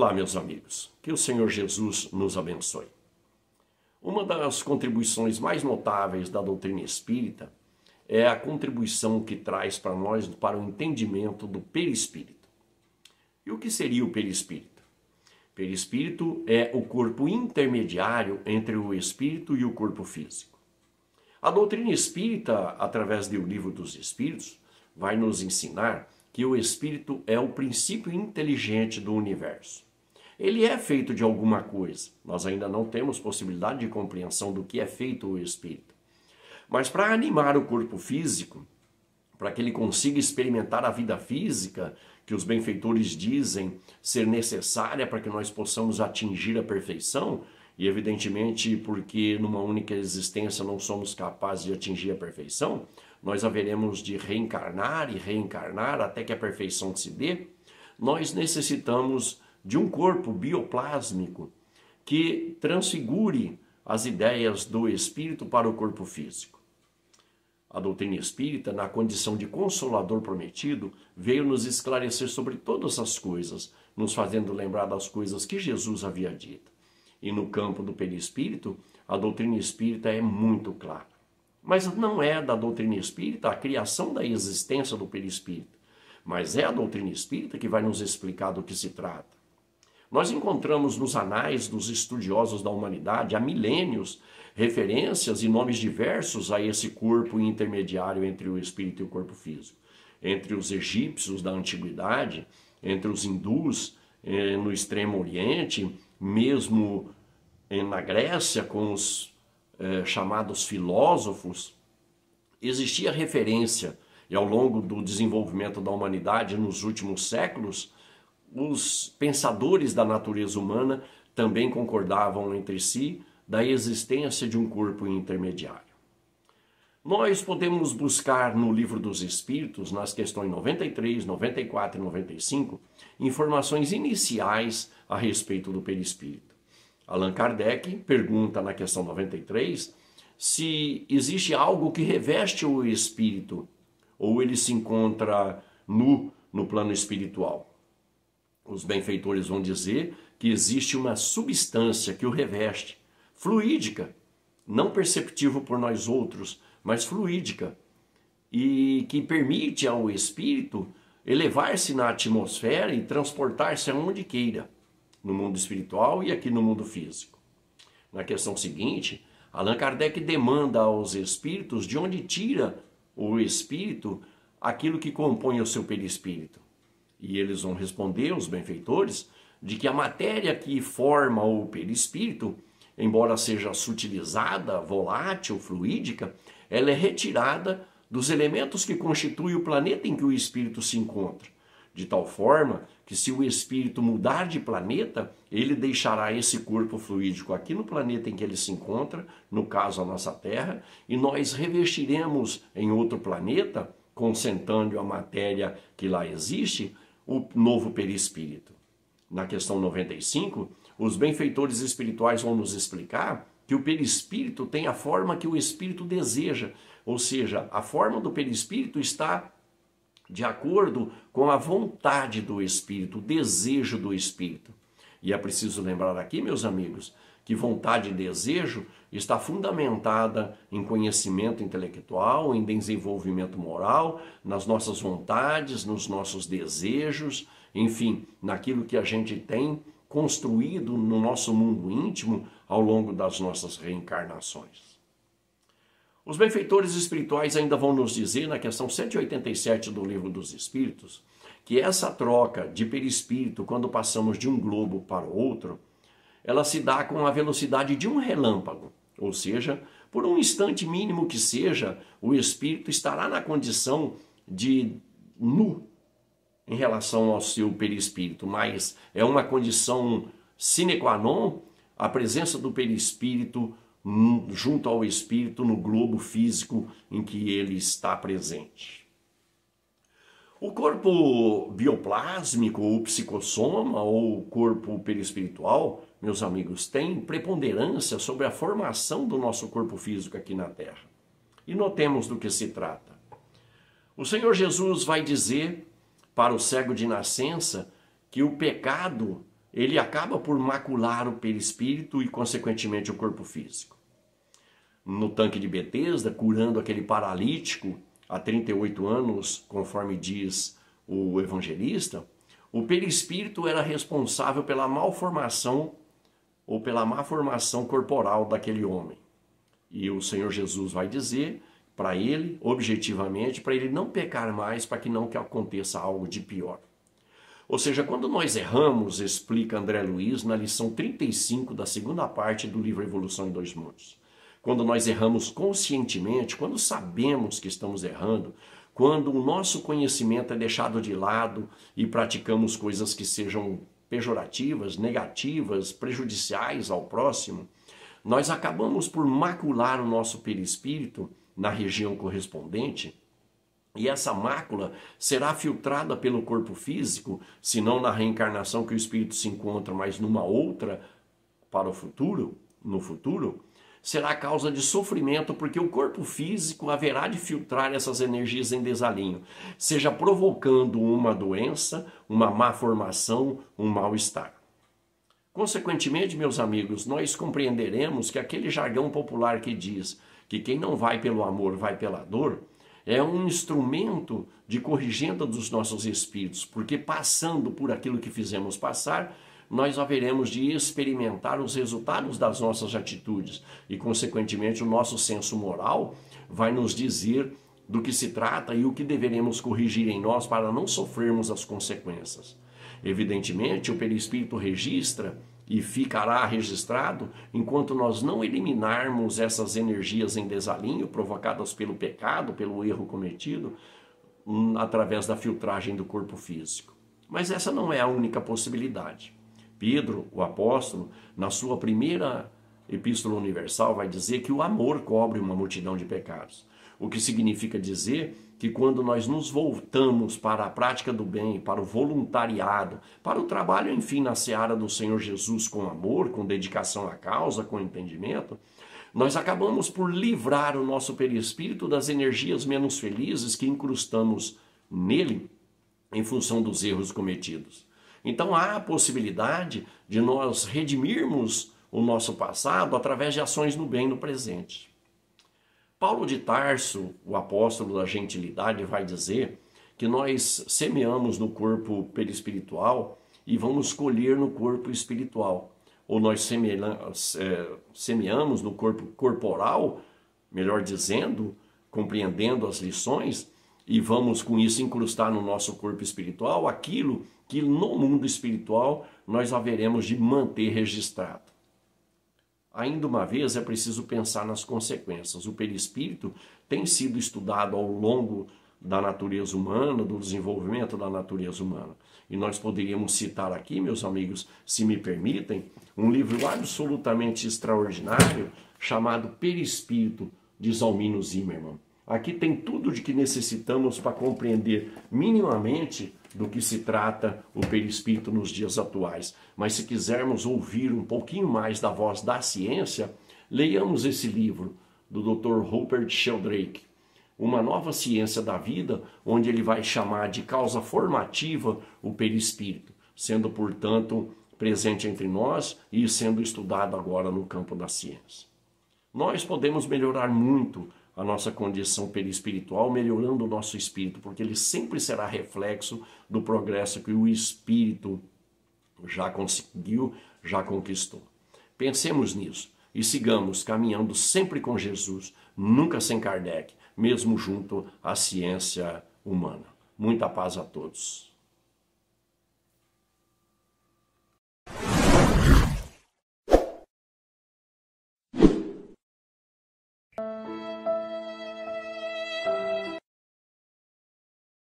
Olá, meus amigos. Que o Senhor Jesus nos abençoe. Uma das contribuições mais notáveis da doutrina espírita é a contribuição que traz para nós para o entendimento do perispírito. E o que seria o perispírito? Perispírito é o corpo intermediário entre o espírito e o corpo físico. A doutrina espírita, através do Livro dos Espíritos, vai nos ensinar que o espírito é o princípio inteligente do universo. Ele é feito de alguma coisa. Nós ainda não temos possibilidade de compreensão do que é feito o espírito. Mas para animar o corpo físico, para que ele consiga experimentar a vida física, que os benfeitores dizem ser necessária para que nós possamos atingir a perfeição, e evidentemente porque numa única existência não somos capazes de atingir a perfeição, nós haveremos de reencarnar e reencarnar até que a perfeição se dê. Nós necessitamos de um corpo bioplásmico que transfigure as ideias do espírito para o corpo físico. A doutrina espírita, na condição de consolador prometido, veio nos esclarecer sobre todas as coisas, nos fazendo lembrar das coisas que Jesus havia dito. E no campo do perispírito, a doutrina espírita é muito clara. Mas não é da doutrina espírita a criação da existência do perispírito, mas é a doutrina espírita que vai nos explicar do que se trata. Nós encontramos nos anais dos estudiosos da humanidade, há milênios, referências e nomes diversos a esse corpo intermediário entre o espírito e o corpo físico. Entre os egípcios da antiguidade, entre os hindus, no Extremo Oriente, mesmo na Grécia, com os chamados filósofos, existia referência, e ao longo do desenvolvimento da humanidade nos últimos séculos, os pensadores da natureza humana também concordavam entre si da existência de um corpo intermediário. Nós podemos buscar no Livro dos Espíritos, nas questões 93, 94 e 95, informações iniciais a respeito do perispírito. Allan Kardec pergunta na questão 93 se existe algo que reveste o espírito ou ele se encontra nu no plano espiritual. Os benfeitores vão dizer que existe uma substância que o reveste, fluídica, não perceptível por nós outros, mas fluídica, e que permite ao espírito elevar-se na atmosfera e transportar-se aonde queira, no mundo espiritual e aqui no mundo físico. Na questão seguinte, Allan Kardec demanda aos espíritos de onde tira o espírito aquilo que compõe o seu perispírito. E eles vão responder, os benfeitores, de que a matéria que forma o perispírito, embora seja sutilizada, volátil, fluídica, ela é retirada dos elementos que constituem o planeta em que o espírito se encontra. De tal forma que se o espírito mudar de planeta, ele deixará esse corpo fluídico aqui no planeta em que ele se encontra, no caso a nossa Terra, e nós revestiremos em outro planeta, concentrando a matéria que lá existe, o novo perispírito. Na questão 95, os benfeitores espirituais vão nos explicar que o perispírito tem a forma que o espírito deseja, ou seja, a forma do perispírito está de acordo com a vontade do espírito, o desejo do espírito. E é preciso lembrar aqui, meus amigos, que vontade e desejo está fundamentada em conhecimento intelectual, em desenvolvimento moral, nas nossas vontades, nos nossos desejos, enfim, naquilo que a gente tem construído no nosso mundo íntimo ao longo das nossas reencarnações. Os benfeitores espirituais ainda vão nos dizer, na questão 187 do Livro dos Espíritos, que essa troca de perispírito, quando passamos de um globo para o outro, ela se dá com a velocidade de um relâmpago, ou seja, por um instante mínimo que seja, o espírito estará na condição de nu em relação ao seu perispírito, mas é uma condição sine qua non a presença do perispírito junto ao espírito no globo físico em que ele está presente. O corpo bioplásmico, ou psicossoma, ou corpo perispiritual, meus amigos, tem preponderância sobre a formação do nosso corpo físico aqui na Terra. E notemos do que se trata. O Senhor Jesus vai dizer para o cego de nascença que o pecado ele acaba por macular o perispírito e, consequentemente, o corpo físico. No tanque de Betesda, curando aquele paralítico há 38 anos, conforme diz o evangelista, o perispírito era responsável pela malformação ou pela má formação corporal daquele homem. E o Senhor Jesus vai dizer para ele, objetivamente, para ele não pecar mais, para que não aconteça algo de pior. Ou seja, quando nós erramos, explica André Luiz na lição 35 da segunda parte do livro Evolução em Dois Mundos. Quando nós erramos conscientemente, quando sabemos que estamos errando, quando o nosso conhecimento é deixado de lado e praticamos coisas que sejam pejorativas, negativas, prejudiciais ao próximo, nós acabamos por macular o nosso perispírito na região correspondente, e essa mácula será filtrada pelo corpo físico, se não na reencarnação que o espírito se encontra, mas numa outra para o futuro, no futuro, será causa de sofrimento, porque o corpo físico haverá de filtrar essas energias em desalinho, seja provocando uma doença, uma má formação, um mal-estar. Consequentemente, meus amigos, nós compreenderemos que aquele jargão popular que diz que quem não vai pelo amor vai pela dor, é um instrumento de corrigenda dos nossos espíritos, porque passando por aquilo que fizemos passar, nós haveremos de experimentar os resultados das nossas atitudes e, consequentemente, o nosso senso moral vai nos dizer do que se trata e o que deveremos corrigir em nós para não sofrermos as consequências. Evidentemente, o perispírito registra e ficará registrado enquanto nós não eliminarmos essas energias em desalinho provocadas pelo pecado, pelo erro cometido, através da filtragem do corpo físico. Mas essa não é a única possibilidade. Pedro, o apóstolo, na sua primeira epístola universal, vai dizer que o amor cobre uma multidão de pecados. O que significa dizer que quando nós nos voltamos para a prática do bem, para o voluntariado, para o trabalho, enfim, na seara do Senhor Jesus com amor, com dedicação à causa, com entendimento, nós acabamos por livrar o nosso perispírito das energias menos felizes que incrustamos nele em função dos erros cometidos. Então há a possibilidade de nós redimirmos o nosso passado através de ações no bem no presente. Paulo de Tarso, o apóstolo da gentilidade, vai dizer que nós semeamos no corpo perispiritual e vamos colher no corpo espiritual. Ou nós semeamos no corpo corporal, melhor dizendo, compreendendo as lições, e vamos com isso incrustar no nosso corpo espiritual aquilo que no mundo espiritual nós haveremos de manter registrado. Ainda uma vez é preciso pensar nas consequências. O perispírito tem sido estudado ao longo da natureza humana, do desenvolvimento da natureza humana. E nós poderíamos citar aqui, meus amigos, se me permitem, um livro absolutamente extraordinário chamado Perispírito, de Zalmino Zimmermann. Aqui tem tudo de que necessitamos para compreender minimamente do que se trata o perispírito nos dias atuais. Mas se quisermos ouvir um pouquinho mais da voz da ciência, leiamos esse livro do Dr. Rupert Sheldrake, Uma Nova Ciência da Vida, onde ele vai chamar de causa formativa o perispírito, sendo, portanto, presente entre nós e sendo estudado agora no campo da ciência. Nós podemos melhorar muito a nossa condição perispiritual, melhorando o nosso espírito, porque ele sempre será reflexo do progresso que o espírito já conseguiu, já conquistou. Pensemos nisso e sigamos caminhando sempre com Jesus, nunca sem Kardec, mesmo junto à ciência humana. Muita paz a todos.